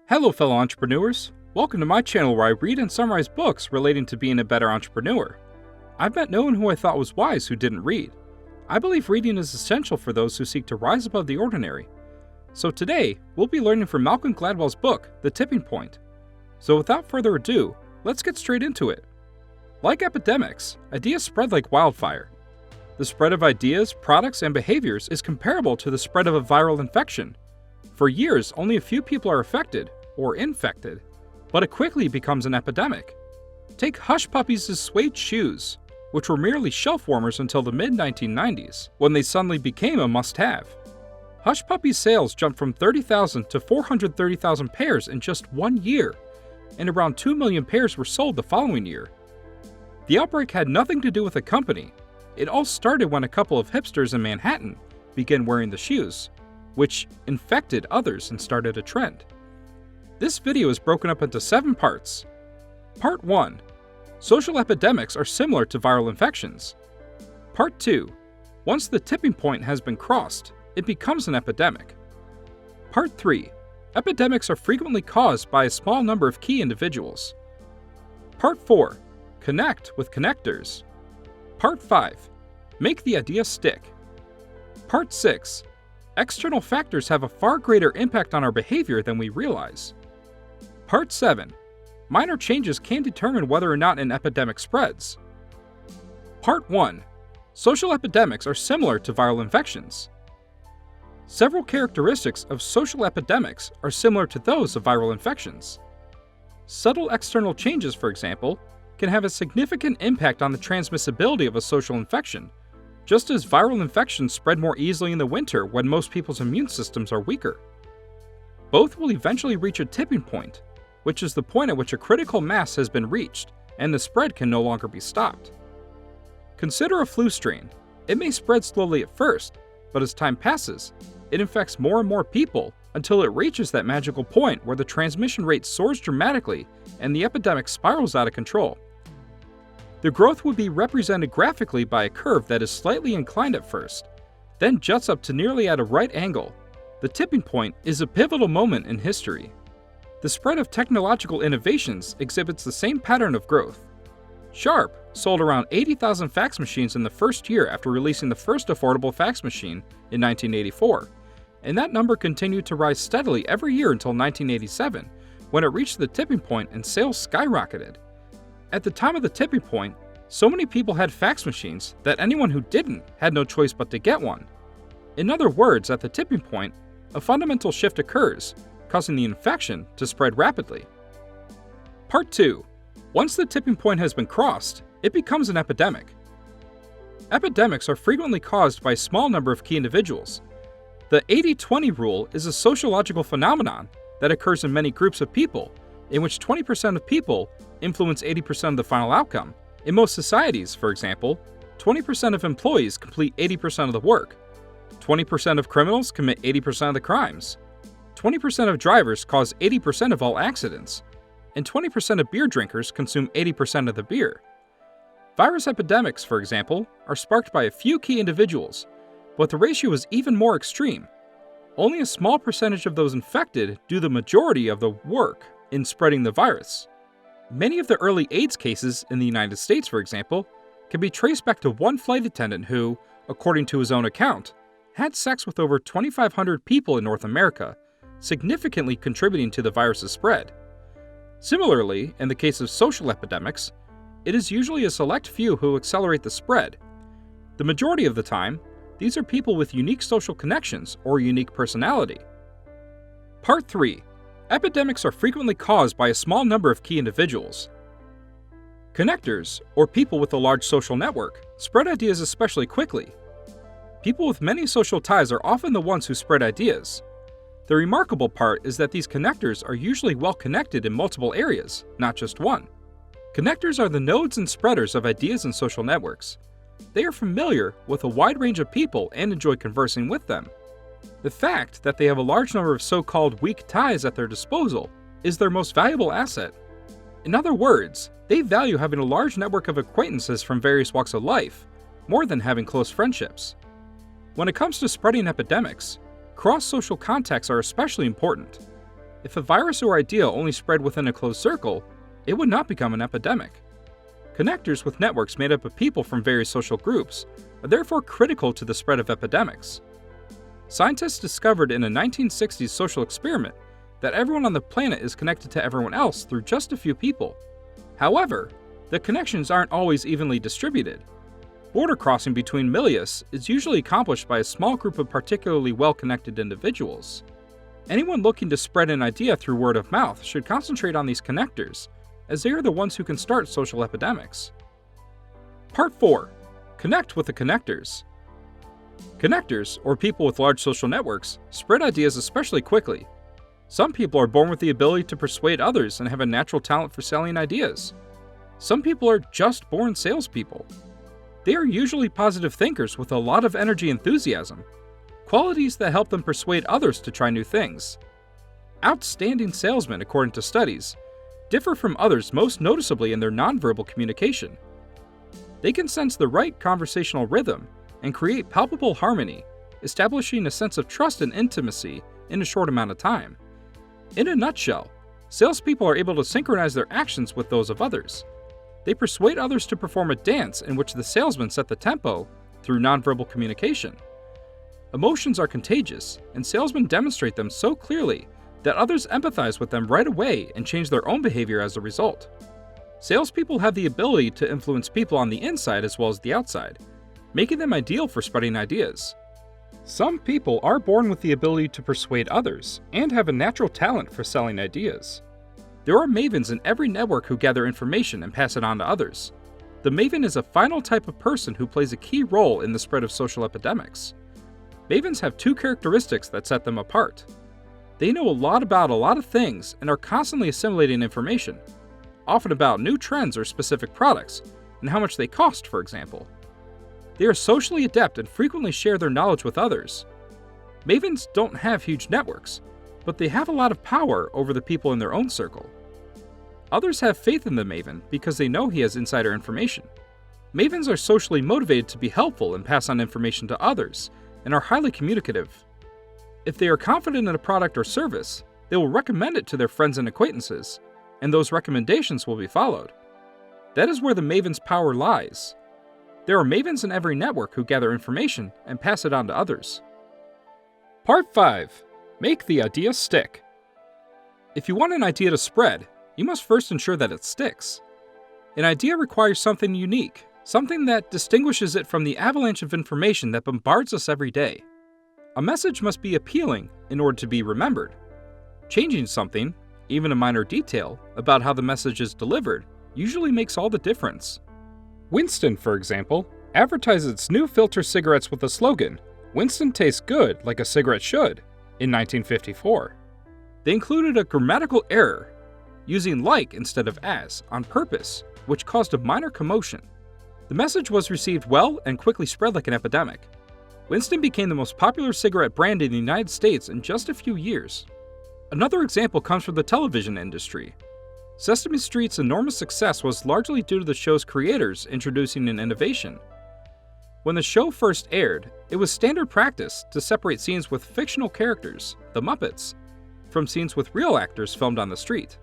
Hello fellow entrepreneurs, welcome to my channel where I read and summarize books relating to being a better entrepreneur. I've met no one who I thought was wise who didn't read. I believe reading is essential for those who seek to rise above the ordinary. So today, we'll be learning from Malcolm Gladwell's book, The Tipping Point. So without further ado, let's get straight into it. Like epidemics, ideas spread like wildfire. The spread of ideas, products, and behaviors is comparable to the spread of a viral infection. For years, only a few people are affected, or infected, but it quickly becomes an epidemic. Take Hush Puppies' suede shoes, which were merely shelf warmers until the mid-1990s, when they suddenly became a must-have. Hush Puppies sales jumped from 30,000 to 430,000 pairs in just 1 year, and around 2 million pairs were sold the following year. The outbreak had nothing to do with the company. It all started when a couple of hipsters in Manhattan began wearing the shoes, which infected others and started a trend. This video is broken up into 7 parts. Part 1. Social epidemics are similar to viral infections. Part 2. Once the tipping point has been crossed, it becomes an epidemic. Part 3. Epidemics are frequently caused by a small number of key individuals. Part 4. Connect with connectors. Part 5. Make the idea stick. Part 6. External factors have a far greater impact on our behavior than we realize. Part 7. Minor changes can determine whether or not an epidemic spreads. Part 1. Social epidemics are similar to viral infections. Several characteristics of social epidemics are similar to those of viral infections. Subtle external changes, for example, can have a significant impact on the transmissibility of a social infection, just as viral infections spread more easily in the winter when most people's immune systems are weaker. Both will eventually reach a tipping point, which is the point at which a critical mass has been reached and the spread can no longer be stopped. Consider a flu strain. It may spread slowly at first, but as time passes, it infects more and more people until it reaches that magical point where the transmission rate soars dramatically and the epidemic spirals out of control. The growth would be represented graphically by a curve that is slightly inclined at first, then juts up to nearly at a right angle. The tipping point is a pivotal moment in history. The spread of technological innovations exhibits the same pattern of growth. Sharp sold around 80,000 fax machines in the first year after releasing the first affordable fax machine in 1984, and that number continued to rise steadily every year until 1987, when it reached the tipping point and sales skyrocketed. At the time of the tipping point, so many people had fax machines that anyone who didn't had no choice but to get one. In other words, at the tipping point, a fundamental shift occurs, causing the infection to spread rapidly. Part 2. Once the tipping point has been crossed, it becomes an epidemic. Epidemics are frequently caused by a small number of key individuals. The 80-20 rule is a sociological phenomenon that occurs in many groups of people, in which 20% of people influence 80% of the final outcome. In most societies, for example, 20% of employees complete 80% of the work, 20% of criminals commit 80% of the crimes, 20% of drivers cause 80% of all accidents, and 20% of beer drinkers consume 80% of the beer. Virus epidemics, for example, are sparked by a few key individuals, but the ratio is even more extreme. Only a small percentage of those infected do the majority of the work in spreading the virus. Many of the early AIDS cases in the United States, for example, can be traced back to one flight attendant who, according to his own account, had sex with over 2,500 people in North America, significantly contributing to the virus's spread. Similarly, in the case of social epidemics, it is usually a select few who accelerate the spread. The majority of the time, these are people with unique social connections or unique personality. Part 3. Epidemics are frequently caused by a small number of key individuals. Connectors, or people with a large social network, spread ideas especially quickly. People with many social ties are often the ones who spread ideas. The remarkable part is that these connectors are usually well connected in multiple areas, not just one. Connectors are the nodes and spreaders of ideas in social networks. They are familiar with a wide range of people and enjoy conversing with them. The fact that they have a large number of so-called weak ties at their disposal is their most valuable asset. In other words, they value having a large network of acquaintances from various walks of life, more than having close friendships. When it comes to spreading epidemics, cross-social contacts are especially important. If a virus or idea only spread within a closed circle, it would not become an epidemic. Connectors with networks made up of people from various social groups are therefore critical to the spread of epidemics. Scientists discovered in a 1960s social experiment that everyone on the planet is connected to everyone else through just a few people. However, the connections aren't always evenly distributed. Border crossing between milius is usually accomplished by a small group of particularly well-connected individuals. Anyone looking to spread an idea through word of mouth should concentrate on these connectors, as they are the ones who can start social epidemics. Part 4. Connect with the connectors. Connectors, or people with large social networks, spread ideas especially quickly. Some people are born with the ability to persuade others and have a natural talent for selling ideas. Some people are just born salespeople. They are usually positive thinkers with a lot of energy and enthusiasm, qualities that help them persuade others to try new things. Outstanding salesmen, according to studies, differ from others most noticeably in their nonverbal communication. They can sense the right conversational rhythm and create palpable harmony, establishing a sense of trust and intimacy in a short amount of time. In a nutshell, salespeople are able to synchronize their actions with those of others. They persuade others to perform a dance in which the salesman set the tempo through nonverbal communication. Emotions are contagious, and salesmen demonstrate them so clearly that others empathize with them right away and change their own behavior as a result. Salespeople have the ability to influence people on the inside as well as the outside, making them ideal for spreading ideas. Some people are born with the ability to persuade others and have a natural talent for selling ideas. There are mavens in every network who gather information and pass it on to others. The maven is a final type of person who plays a key role in the spread of social epidemics. Mavens have two characteristics that set them apart. They know a lot about a lot of things and are constantly assimilating information, often about new trends or specific products, and how much they cost, for example. They are socially adept and frequently share their knowledge with others. Mavens don't have huge networks, but they have a lot of power over the people in their own circle. Others have faith in the maven because they know he has insider information. Mavens are socially motivated to be helpful and pass on information to others, and are highly communicative. If they are confident in a product or service, they will recommend it to their friends and acquaintances, and those recommendations will be followed. That is where the maven's power lies. There are mavens in every network who gather information and pass it on to others. Part 5. Make the idea stick. If you want an idea to spread, you must first ensure that it sticks. An idea requires something unique, something that distinguishes it from the avalanche of information that bombards us every day. A message must be appealing in order to be remembered. Changing something, even a minor detail, about how the message is delivered usually makes all the difference. Winston, for example, advertised its new filter cigarettes with the slogan, "Winston tastes good like a cigarette should," in 1954. They included a grammatical error, using like instead of as, on purpose, which caused a minor commotion. The message was received well and quickly spread like an epidemic. Winston became the most popular cigarette brand in the United States in just a few years. Another example comes from the television industry. Sesame Street's enormous success was largely due to the show's creators introducing an innovation. When the show first aired, it was standard practice to separate scenes with fictional characters, the Muppets, from scenes with real actors filmed on the street.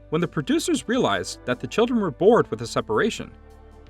When the producers realized that the children were bored with the separation,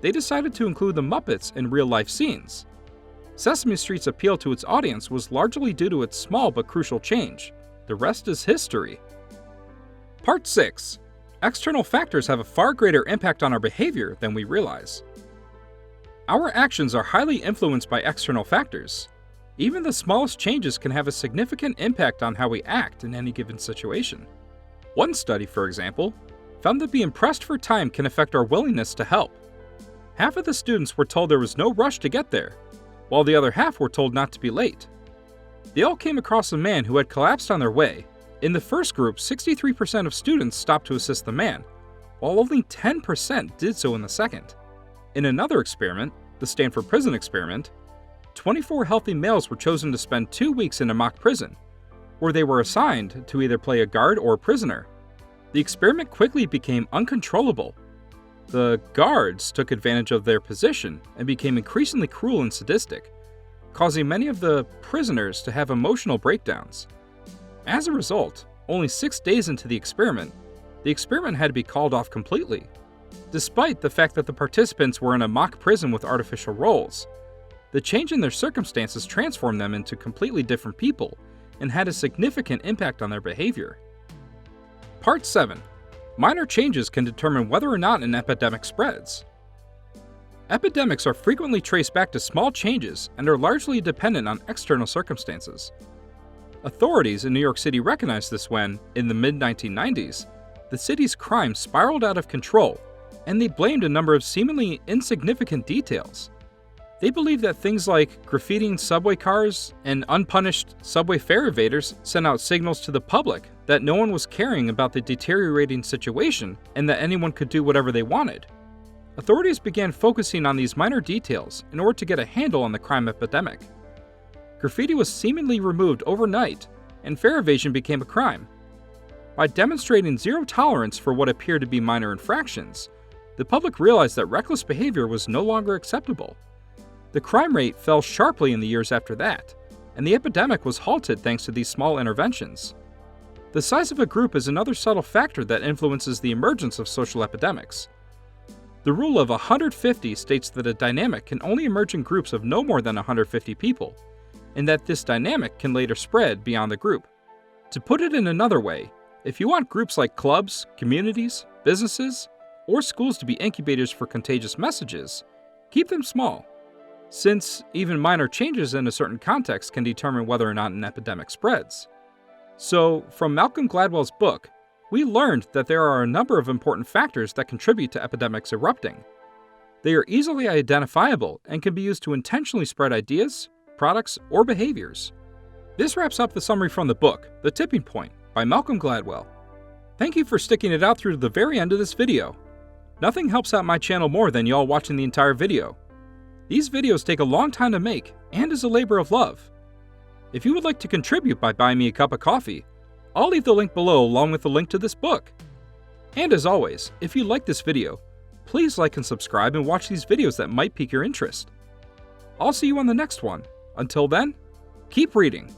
they decided to include the Muppets in real-life scenes. Sesame Street's appeal to its audience was largely due to its small but crucial change. The rest is history. Part 6. External factors have a far greater impact on our behavior than we realize. Our actions are highly influenced by external factors. Even the smallest changes can have a significant impact on how we act in any given situation. One study, for example, found that being pressed for time can affect our willingness to help. Half of the students were told there was no rush to get there, while the other half were told not to be late. They all came across a man who had collapsed on their way. In the first group, 63% of students stopped to assist the man, while only 10% did so in the second. In another experiment, the Stanford Prison Experiment, 24 healthy males were chosen to spend 2 weeks in a mock prison, where they were assigned to either play a guard or a prisoner. The experiment quickly became uncontrollable. The guards took advantage of their position and became increasingly cruel and sadistic, causing many of the prisoners to have emotional breakdowns. As a result, only 6 days into the experiment had to be called off completely. Despite the fact that the participants were in a mock prison with artificial roles, the change in their circumstances transformed them into completely different people and had a significant impact on their behavior. Part 7. Minor changes can determine whether or not an epidemic spreads. Epidemics are frequently traced back to small changes and are largely dependent on external circumstances. Authorities in New York City recognized this when, in the mid-1990s, the city's crime spiraled out of control, and they blamed a number of seemingly insignificant details. They believed that things like graffitiing subway cars and unpunished subway fare evaders sent out signals to the public that no one was caring about the deteriorating situation and that anyone could do whatever they wanted. Authorities began focusing on these minor details in order to get a handle on the crime epidemic. Graffiti was seemingly removed overnight, and fare evasion became a crime. By demonstrating zero tolerance for what appeared to be minor infractions, the public realized that reckless behavior was no longer acceptable. The crime rate fell sharply in the years after that, and the epidemic was halted thanks to these small interventions. The size of a group is another subtle factor that influences the emergence of social epidemics. The rule of 150 states that a dynamic can only emerge in groups of no more than 150 people, and that this dynamic can later spread beyond the group. To put it in another way, if you want groups like clubs, communities, businesses, or schools to be incubators for contagious messages, keep them small, since even minor changes in a certain context can determine whether or not an epidemic spreads. So, from Malcolm Gladwell's book, we learned that there are a number of important factors that contribute to epidemics erupting. They are easily identifiable and can be used to intentionally spread ideas, products, or behaviors. This wraps up the summary from the book, The Tipping Point, by Malcolm Gladwell. Thank you for sticking it out through to the very end of this video. Nothing helps out my channel more than y'all watching the entire video. These videos take a long time to make and is a labor of love. If you would like to contribute by buying me a cup of coffee, I'll leave the link below along with the link to this book. And as always, if you like this video, please like and subscribe and watch these videos that might pique your interest. I'll see you on the next one. Until then, keep reading.